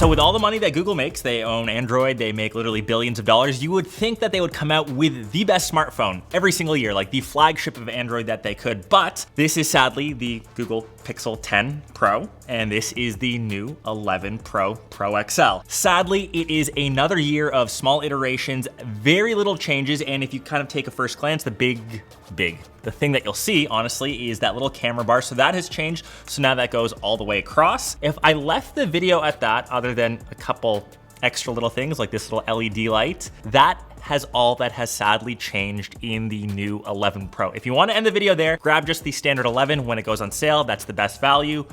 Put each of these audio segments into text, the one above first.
So with all the money that Google makes, they own Android, they make literally billions of dollars, you would think that they would come out with the best smartphone every single year, like the flagship of Android that they could. But this is sadly the Google Pixel 10 Pro, and this is the new 11 Pro XL. Sadly, it is another year of small iterations, very little changes, and if you kind of take a first glance, the thing that you'll see, honestly, is that little camera bar. So that has changed. So now that goes all the way across. If I left the video at that, other than a couple extra little things like this little LED light, that has all that has sadly changed in the new 11 Pro. If you want to end the video there, grab just the standard 11 when it goes on sale. That's the best value,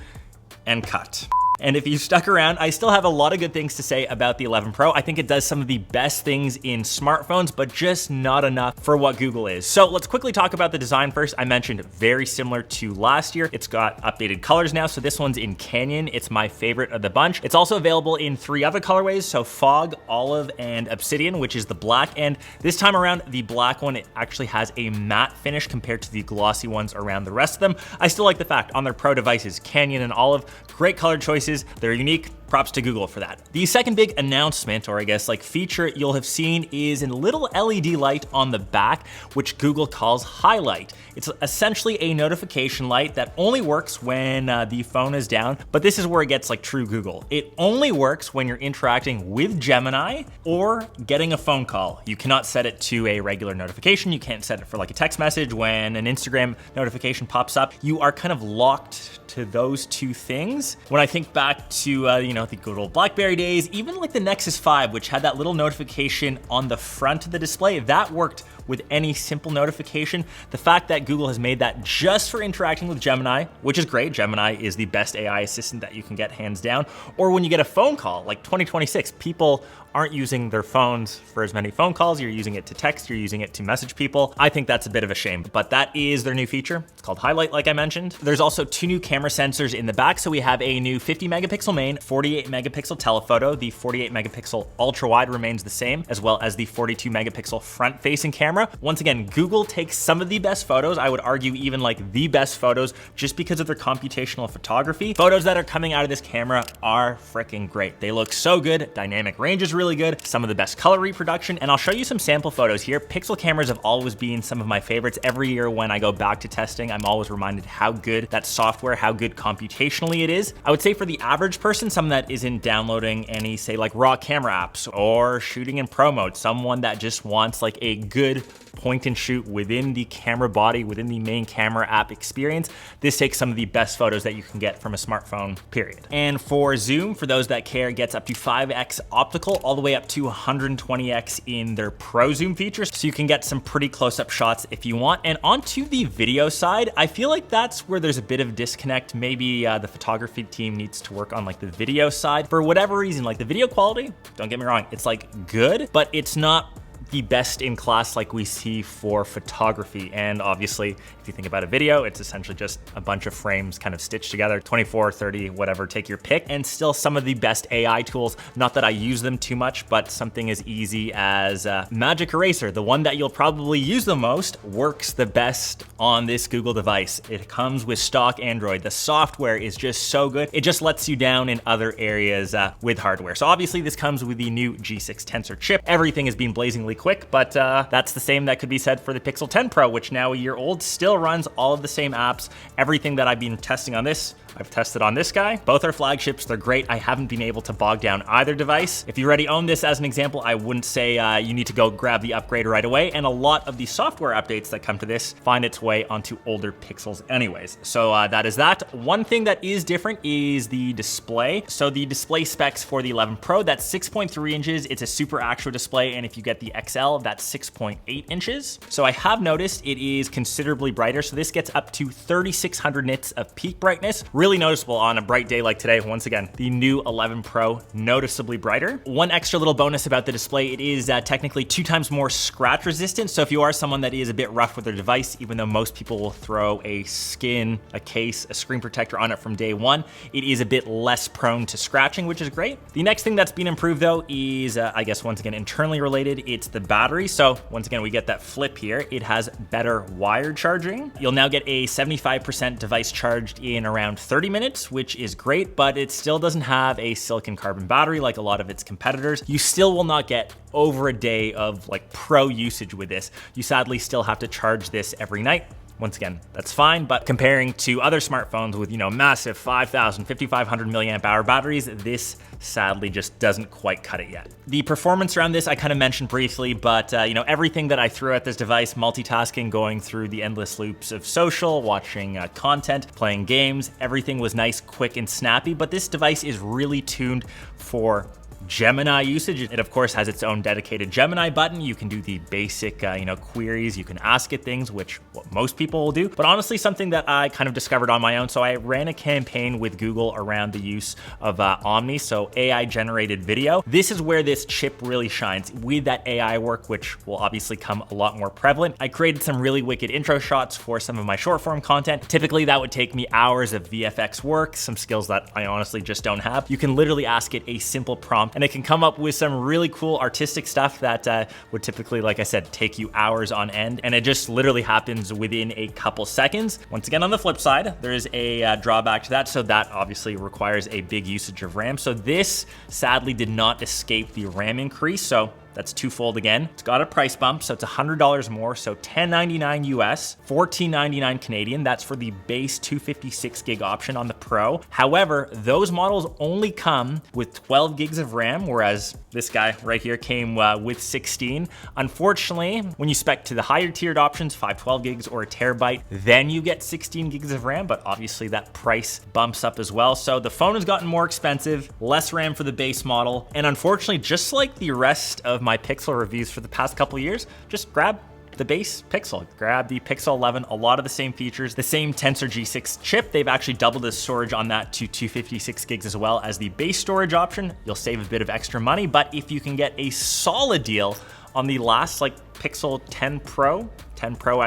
and cut. And if you stuck around, I still have a lot of good things to say about the 11 Pro. I think it does some of the best things in smartphones, but just not enough for what Google is. So let's quickly talk about the design first. I mentioned very similar to last year. It's got updated colors now. So this one's in Canyon. It's my favorite of the bunch. It's also available in 3 other colorways. So Fog, Olive, and Obsidian, which is the black. And this time around, the black one, it actually has a matte finish compared to the glossy ones around the rest of them. I still like the fact on their Pro devices, Canyon and Olive, great color choices. They're unique. Props to Google for that. The second big announcement, or I guess like feature you'll have seen, is a little LED light on the back, which Google calls Highlight. It's essentially a notification light that only works when the phone is down, but this is where it gets like true Google. It only works when you're interacting with Gemini or getting a phone call. You cannot set it to a regular notification. You can't set it for like a text message when an Instagram notification pops up. You are kind of locked to those 2 things. When I think back to, the good old BlackBerry days, even like the Nexus 5, which had that little notification on the front of the display, that worked with any simple notification. The fact that Google has made that just for interacting with Gemini, which is great. Gemini is the best AI assistant that you can get hands down. Or when you get a phone call, like 2026, people aren't using their phones for as many phone calls. You're using it to text, you're using it to message people. I think that's a bit of a shame, but that is their new feature. It's called Highlight, like I mentioned. There's also 2 new camera sensors in the back. So we have a new 50 megapixel main, 48 megapixel telephoto. The 48 megapixel ultra wide remains the same, as well as the 42 megapixel front facing camera. Once again, Google takes some of the best photos. I would argue even like the best photos just because of their computational photography. Photos that are coming out of this camera are freaking great. They look so good. Dynamic range is really good. Some of the best color reproduction. And I'll show you some sample photos here. Pixel cameras have always been some of my favorites. Every year when I go back to testing, I'm always reminded how good that software, how good computationally it is. I would say for the average person, someone that isn't downloading any, say like raw camera apps or shooting in pro mode, someone that just wants like a good point and shoot within the camera body, within the main camera app experience, this takes some of the best photos that you can get from a smartphone, period. And for zoom, for those that care, it gets up to 5x optical, all the way up to 120x in their pro zoom features. So you can get some pretty close-up shots if you want. And onto the video side, I feel like that's where there's a bit of disconnect. Maybe the photography team needs to work on like the video side. For whatever reason, like the video quality, don't get me wrong, it's like good, but it's not the best in class like we see for photography. And obviously, if you think about a video, it's essentially just a bunch of frames kind of stitched together, 24, 30, whatever, take your pick. And still some of the best AI tools, not that I use them too much, but something as easy as Magic Eraser, the one that you'll probably use the most, works the best on this Google device. It comes with stock Android. The software is just so good. It just lets you down in other areas with hardware. So obviously this comes with the new G6 Tensor chip. Everything has been blazingly quick, but that's the same that could be said for the Pixel 10 Pro, which now a year old, still runs all of the same apps. Everything that I've been testing on this, I've tested on this guy. Both are flagships, they're great. I haven't been able to bog down either device. If you already own this as an example, I wouldn't say you need to go grab the upgrade right away. And a lot of the software updates that come to this find its way onto older Pixels anyways. So that is that. One thing that is different is the display. So the display specs for the 11 Pro, that's 6.3 inches. It's a super actual display. And if you get the XL, that's 6.8 inches. So I have noticed it is considerably brighter. So this gets up to 3,600 nits of peak brightness. Really noticeable on a bright day like today. Once again, the new 11 Pro, noticeably brighter. One extra little bonus about the display, it is technically 2 times more scratch resistant. So if you are someone that is a bit rough with their device, even though most people will throw a skin, a case, a screen protector on it from day one, it is a bit less prone to scratching, which is great. The next thing that's been improved though is, I guess once again, internally related. It's the the battery. So once again, we get that flip here. It has better wired charging. You'll now get a 75% device charged in around 30 minutes, which is great, but it still doesn't have a silicon carbon battery like a lot of its competitors. You still will not get over a day of like pro usage with this. You sadly still have to charge this every night. Once again, that's fine, but comparing to other smartphones with, massive 5,000, 5,500 milliamp hour batteries, this sadly just doesn't quite cut it yet. The performance around this, I kind of mentioned briefly, but everything that I threw at this device, multitasking, going through the endless loops of social, watching content, playing games, everything was nice, quick, and snappy, but this device is really tuned for Gemini usage. It of course has its own dedicated Gemini button. You can do the basic, queries. You can ask it things, which what most people will do. But honestly, something that I kind of discovered on my own. So I ran a campaign with Google around the use of Omni, so AI generated video. This is where this chip really shines with that AI work, which will obviously come a lot more prevalent. I created some really wicked intro shots for some of my short form content. Typically that would take me hours of VFX work, some skills that I honestly just don't have. You can literally ask it a simple prompt and it can come up with some really cool artistic stuff that would typically, like I said, take you hours on end. And it just literally happens within a couple seconds. Once again, on the flip side, there is a drawback to that. So that obviously requires a big usage of RAM. So this sadly did not escape the RAM increase. So that's twofold again. It's got a price bump, so it's $100 more, so $1099 US, $1499 Canadian. That's for the base 256 gig option on the Pro. However, those models only come with 12 gigs of RAM, whereas this guy right here came with 16. Unfortunately, when you spec to the higher tiered options, 512 gigs or a terabyte, then you get 16 gigs of RAM, but obviously that price bumps up as well. So the phone has gotten more expensive, less RAM for the base model, and unfortunately, just like the rest of my Pixel reviews for the past couple of years, just grab the base Pixel, grab the Pixel 11, a lot of the same features, the same Tensor G6 chip. They've actually doubled the storage on that to 256 gigs as well as the base storage option. You'll save a bit of extra money, but if you can get a solid deal on the last Pixel 10 Pro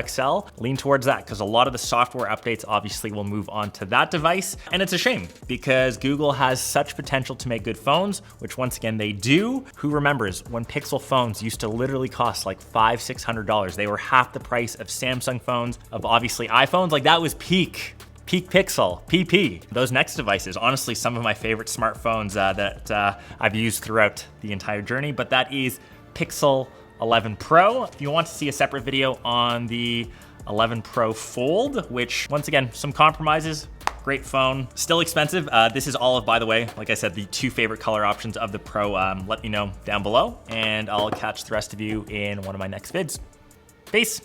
XL, lean towards that because a lot of the software updates obviously will move on to that device. And it's a shame because Google has such potential to make good phones, which once again they do. Who remembers when Pixel phones used to literally cost like $500-600? They were half the price of Samsung phones, of obviously iPhones. Like that was peak Pixel, PP. Those next devices, honestly, some of my favorite smartphones that I've used throughout the entire journey, but that is Pixel 11 Pro. If you want to see a separate video on the 11 Pro Fold, which once again, some compromises, great phone, still expensive. This is all of, by the way, like I said, the two favorite color options of the Pro. Let me know down below and I'll catch the rest of you in one of my next vids. Peace.